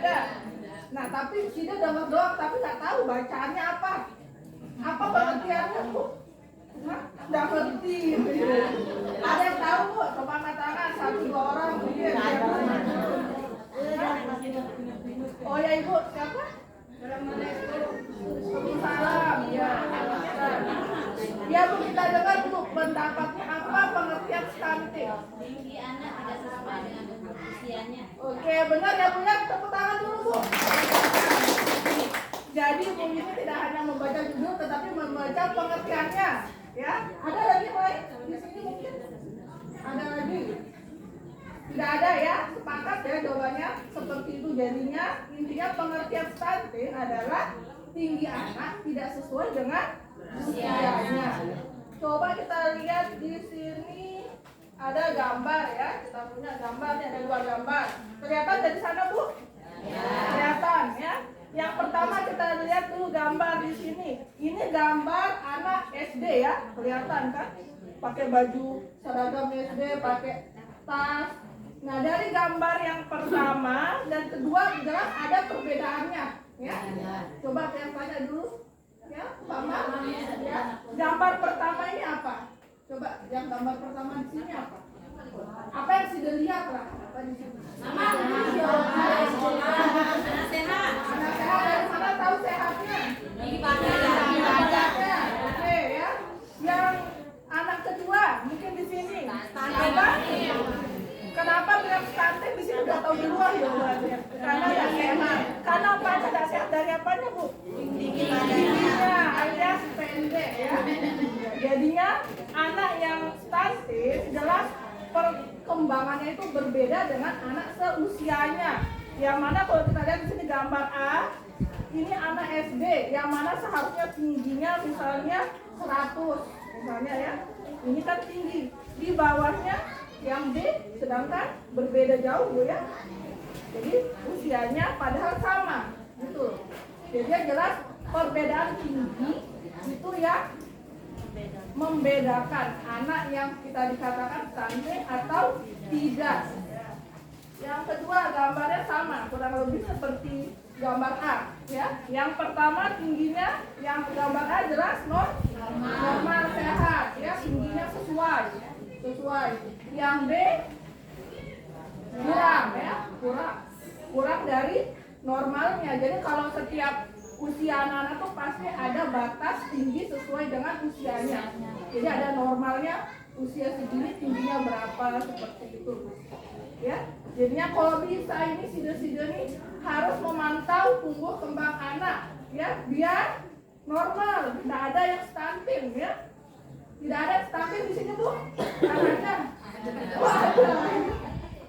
ada. Nah, tapi dia dengar doang, tapi nggak tahu bacaannya apa. Apa pengertiannya, Bu? Hah? Nggak ngerti. Ada yang tahu, Bu? Coba angkat tangan, 1-2 orang. Oh ya, Ibu, siapa? Salam, ya. Ya, Bu, kita dengar dulu pendapatnya apa pengertian stunting. Tinggi anak tidak sesuai dengan usianya. Oke, benar ya, Bu, ya. Tepuk tangan dulu, Bu. Jadi Bu ini tidak hanya membaca judul tetapi membaca pengertiannya, ya. Ada lagi lain di sini mungkin? Ada lagi? Tidak ada ya? Sepakat ya jawabannya seperti itu. Jadinya intinya pengertian stunting adalah tinggi anak tidak sesuai dengan usianya. Coba kita lihat di sini ada gambar ya. Kita punya gambar nih, ada 2 gambar. Kelihatan dari sana, Bu? Ya. Kelihatan ya. Yang pertama kita lihat dulu gambar di sini. Ini gambar anak SD ya, kelihatan kan? Pakai baju seragam SD, pakai tas. Nah, dari gambar yang pertama dan kedua jelas ada perbedaannya, ya. Coba saya tanya dulu, ya, Mama. Ya. Gambar pertama ini apa? Coba yang gambar pertama di sini apa? Apa yang sudah lihat lah? Apa di sini? Mama, anak sehat. Anak sehat dari mana tahu sehatnya? Di badan. Badannya. Oke ya. Yang anak kedua mungkin di sini. Apa? Kenapa bilang stunting di sini udah tahu di luar ya buatnya? Karena nggak sehat. Karena apa? Tidak sehat dari apanya, Bu? Tinggi badannya. Tingginya alias pendek ya. Jadinya anak yang stunting jelas perkembangannya itu berbeda dengan anak seusianya. Yang mana kalau kita lihat di sini gambar A, ini anak SD, yang mana seharusnya tingginya misalnya 100, misalnya ya. Ini kan tinggi. Di bawahnya yang B sedangkan berbeda jauh, Bu ya. Jadi usianya padahal sama, gitu. Jadi jelas perbedaan tinggi itu ya membedakan anak yang kita dikatakan stunting atau tidak. Yang kedua gambarnya sama, kurang lebih seperti gambar A ya. Yang pertama tingginya, yang gambar A jelas normal sehat ya, tingginya sesuai. Yang B kurang ya, kurang dari normalnya. Jadi kalau setiap usia anak-anak tuh pasti ada batas tinggi sesuai dengan usianya. Jadi ada normalnya usia segini tingginya berapa, seperti itu. Ya, jadinya kalau bisa ini sida-sida ini harus memantau tumbuh kembang anak, ya, biar normal, tidak ada yang stunting, ya. Tidak ada stunting di sini, Bu. Anaknya, wah, ada.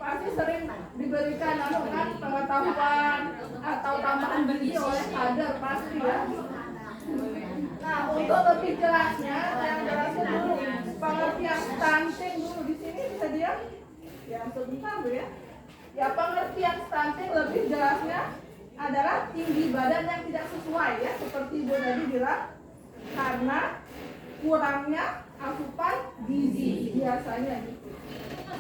Pasti sering diberikan kan pengetahuan atau tambahan gizi oleh kader pasti ya. Nah, untuk lebih jelasnya, yang jelasin dulu pengertian stunting dulu di sini bisa dia. Ya, sebentar Bu ya. Ya, pengertian stunting lebih jelasnya adalah tinggi badan yang tidak sesuai ya, seperti Bu tadi bilang, karena kurangnya asupan gizi biasanya gitu.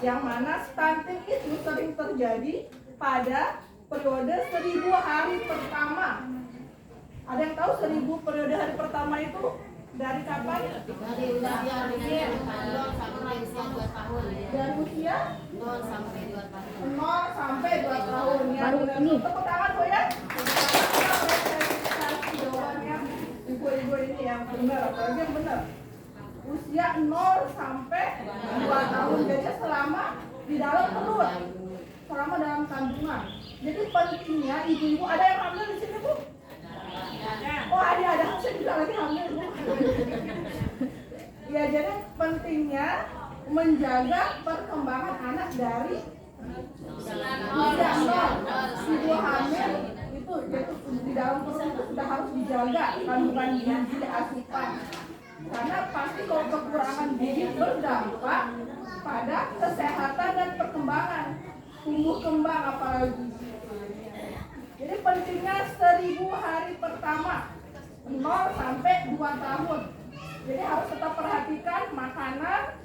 Yang mana stunting itu sering terjadi pada periode 1000 hari pertama. Ada yang tahu 1000 periode hari pertama itu dari kapan? Dari usia 0 sampai usia 2 tahun. Dari usia 0 sampai 2 tahun. 0 sampai 2 tahun. Ya, baru ini. Tepuk tangan Bu ya. Jawabannya ibu-ibu ini yang benar, apalagi yang benar. Usia 0 sampai 2 tahun. Jadi selama di dalam perut, selama dalam kandungan. Jadi pentingnya ibu-ibu, ada yang hamil di sini Bu? Oh ada, saya juga lagi hamil Bu. Ya, jadi pentingnya menjaga perkembangan anak dari usia 0. Ibu hamil itu di dalam perut itu sudah harus dijaga kandungan gizi asupan. Karena pasti kalau kekurangan gizi berdampak pada kesehatan dan perkembangan tumbuh kembang apalagi. Jadi pentingnya 1000 hari pertama 0 sampai 2 tahun. Jadi harus tetap perhatikan makanan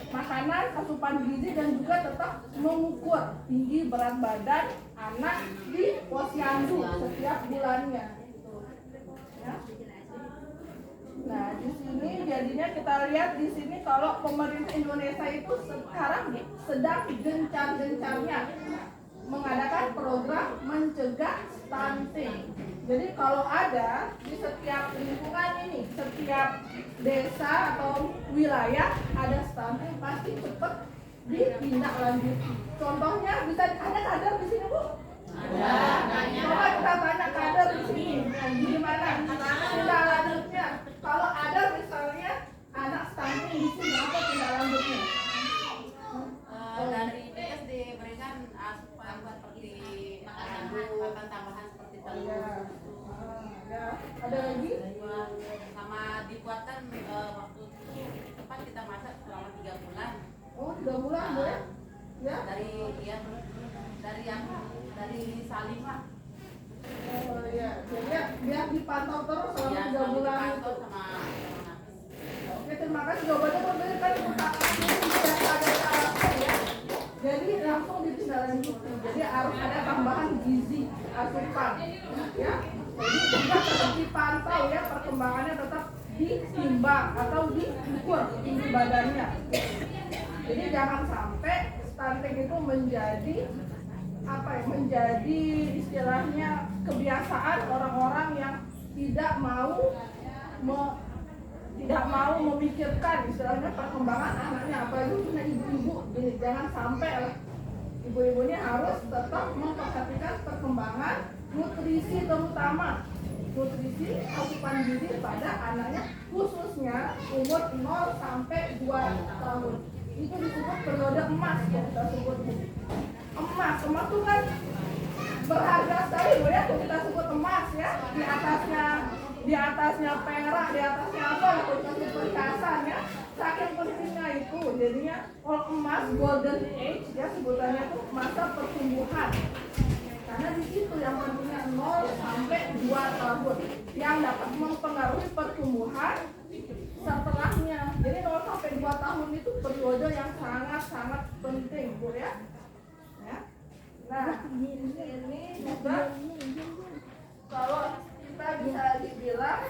makanan, asupan gizi, dan juga tetap mengukur tinggi berat badan anak di posyandu setiap bulannya. Ya. Nah, di sini jadinya kita lihat di sini kalau pemerintah Indonesia itu sekarang sedang gencar-gencarnya mengadakan program mencegah stunting. Jadi kalau ada di setiap lingkungan ini, setiap desa atau wilayah ada stunting, pasti cepat ditindaklanjuti. Contohnya bisa ada kader di sini, Bu? Ada. Coba kita tanya kader di sini. Nah, gimana? Tindak lanjutnya. Kalau ada misalnya anak stunting di sini, apa tindak lanjutnya? Dari BS diberikan asupan seperti makan tambahan seperti telur. Ya. Ada lagi? Sama dibuatkan waktu tepat kita masak selama 3 bulan. Oh, 3 bulan, Bu ya? Ya. Dari Salimah. Oh iya, jadi biar dipantau terus selama 3 bulan itu. Sama Oke, terima kasih jawabannya memberikan ya. Jadi langsung ditindaklanjuti. Jadi harus ada tambahan gizi asupan, ya. Jadi juga tetap dipantau ya, perkembangannya tetap ditimbang atau diukur tinggi badannya. Jadi jangan sampai stunting itu menjadi menjadi istilahnya kebiasaan orang-orang yang tidak mau memikirkan istilahnya perkembangan anaknya, apalagi punya ibu-ibu. Jadi jangan sampai lah, ibu-ibu ini harus tetap memperhatikan perkembangan nutrisi, terutama nutrisi asupan gizi pada anaknya, khususnya umur 0 sampai 2 tahun. Itu disebut periode emas yang kita sebut. Emas tuh kan berharga sekali, Bu ya, kita sebut emas ya. Di atasnya perak, di atasnya apa, kita sebut perhiasan ya. Saking pentingnya itu, jadinya kalau emas golden age ya, sebutannya itu masa pertumbuhan. Karena di situ yang pentingnya 0 sampai 2 tahun yang dapat mempengaruhi pertumbuhan setelahnya. Jadi 0 sampai 2 tahun itu periode yang sangat-sangat penting, Bu ya. Nah, ini juga kalau kita bisa dibilang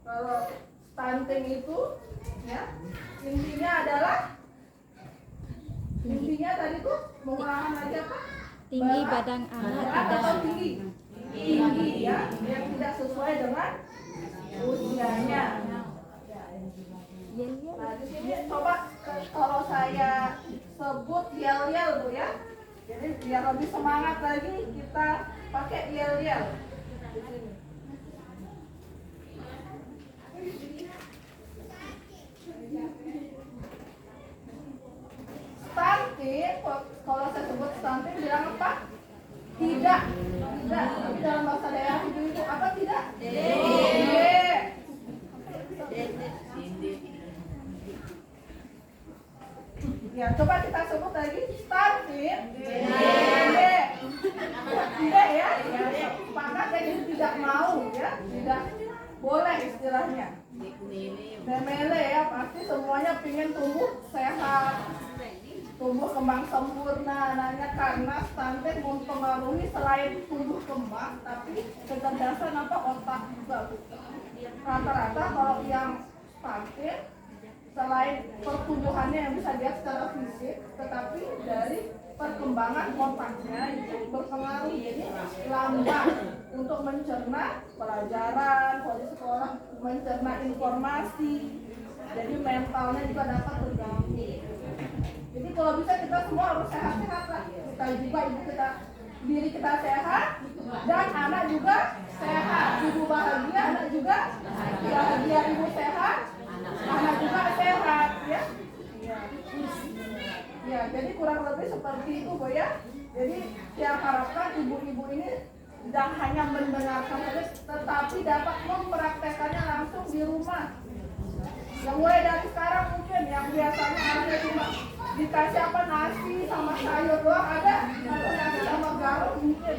kalau stunting itu ya, intinya tadi tuh mengurangi lagi apa? Tinggi badan anak atau tinggi ya, yang tidak sesuai dengan usianya. Nah, di sini coba kalau saya sebut yel-yel, Bu ya. Jadi biar lebih semangat lagi kita pakai yel-yel di sini. Stunting, kalau saya sebut stunting bilang apa? Tidak. Tapi dalam bahasa daerah itu apa tidak? Ya, coba kita sebut lagi stunting. Tidak ya. Maka jadi tidak mau ya, tidak boleh istilahnya. Memele ya, pasti semuanya pingin tumbuh sehat, tumbuh kembang sempurna anaknya, karena stunting mempengaruhi selain tumbuh kembang, tapi kecerdasan otak juga. Rata-rata kalau yang stunting selain pertumbuhannya yang bisa dilihat secara fisik, tetapi dari perkembangan otaknya itu berpengaruh, jadi lambat untuk mencerna pelajaran, kalau di sekolah mencerna informasi, jadi mentalnya juga dapat terganggu. Jadi kalau bisa kita semua harus sehat-sehat lah, kita juga diri kita sehat dan anak juga sehat. Ibu bahagia, anak juga bahagia. Ibu sehat, anak juga sehat ya. Ya, jadi kurang lebih seperti itu, Bu ya. Jadi yang harapkan ibu-ibu ini tidak hanya mendengarkan saja, tetapi dapat mempraktekannya langsung di rumah. Yang mulai dari sekarang mungkin yang biasanya anaknya cuma dikasih nasi sama sayur doang, ada atau nasi sama garam mungkin.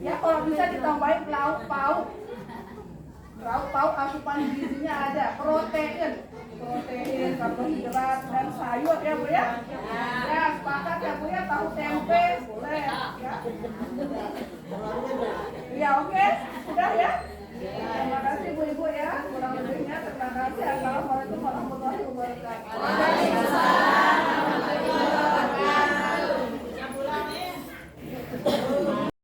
Ya, kalau bisa ditambahin lauk pauk asupan gizinya ada, protein karbohidrat dan sayur ya Bu ya. Ya, sepakat ya Bu ya, tahu tempe boleh ya. Ya oke, sudah ya. Terima kasih Bu Ibu ya. Kurang lebihnya terima kasih. Assalamualaikum warahmatullahi wabarakatuh.